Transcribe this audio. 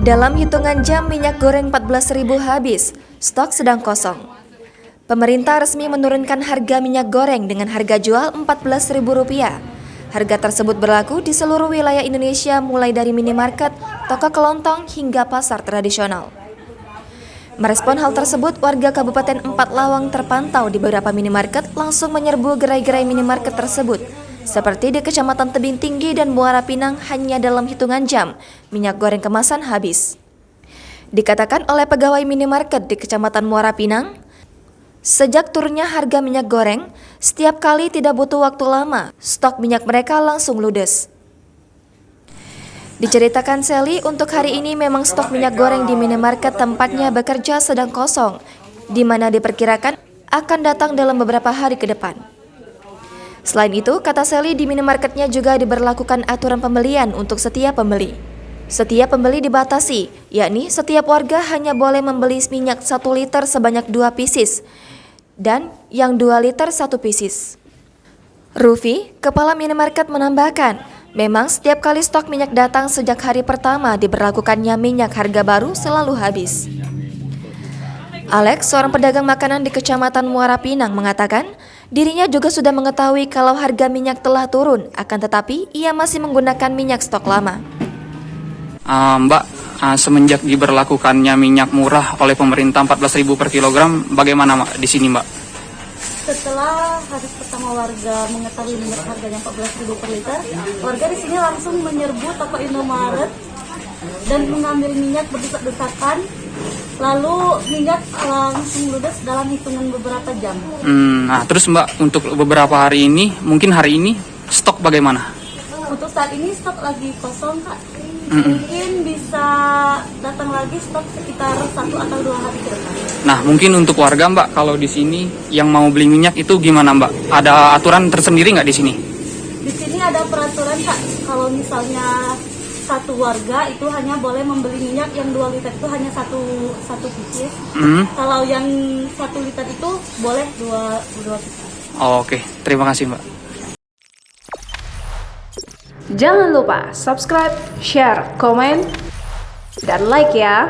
Dalam hitungan jam, minyak goreng 14.000 habis, stok sedang kosong. Pemerintah resmi menurunkan harga minyak goreng dengan harga jual Rp14.000. Harga tersebut berlaku di seluruh wilayah Indonesia mulai dari minimarket, toko kelontong hingga pasar tradisional. Merespon hal tersebut, warga Kabupaten Empat Lawang terpantau di beberapa minimarket langsung menyerbu gerai-gerai minimarket tersebut. Seperti di Kecamatan Tebing Tinggi dan Muara Pinang, hanya dalam hitungan jam, minyak goreng kemasan habis. Dikatakan oleh pegawai minimarket di Kecamatan Muara Pinang, sejak turunnya harga minyak goreng, setiap kali tidak butuh waktu lama, stok minyak mereka langsung ludes. Diceritakan Sally, untuk hari ini memang stok minyak goreng di minimarket tempatnya bekerja sedang kosong, di mana diperkirakan akan datang dalam beberapa hari ke depan. Selain itu, kata Sally, di minimarketnya juga diberlakukan aturan pembelian untuk setiap pembeli. Setiap pembeli dibatasi, yakni setiap warga hanya boleh membeli minyak 1 liter sebanyak 2 pieces, dan yang 2 liter 1 pieces. Rufi, kepala minimarket, menambahkan, memang setiap kali stok minyak datang sejak hari pertama diberlakukannya minyak harga baru selalu habis. Alex, seorang pedagang makanan di Kecamatan Muara Pinang, mengatakan dirinya juga sudah mengetahui kalau harga minyak telah turun, akan tetapi ia masih menggunakan minyak stok lama. Mbak, semenjak diberlakukannya minyak murah oleh pemerintah 14.000 per kilogram, bagaimana Mbak di sini Mbak? Setelah hari pertama warga mengetahui minyak harganya 14.000 per liter, warga di sini langsung menyerbu toko Indomaret dan mengambil minyak berdesak-desakan. Lalu minyak langsung ludes dalam hitungan beberapa jam. Nah, terus Mbak, untuk beberapa hari ini, mungkin hari ini stok bagaimana? Untuk saat ini stok lagi kosong, Kak. Mungkin bisa datang lagi stok sekitar 1 atau 2 hari ke depan. Nah, mungkin untuk warga Mbak, kalau di sini yang mau beli minyak itu gimana Mbak? Ada aturan tersendiri nggak di sini? Di sini ada peraturan, Kak. Kalau misalnya satu warga itu hanya boleh membeli minyak yang 2 liter itu hanya satu pieces. Kalau yang 1 liter itu boleh dua pieces. Oke, terima kasih Mbak. Jangan lupa subscribe, share, komen, dan like ya.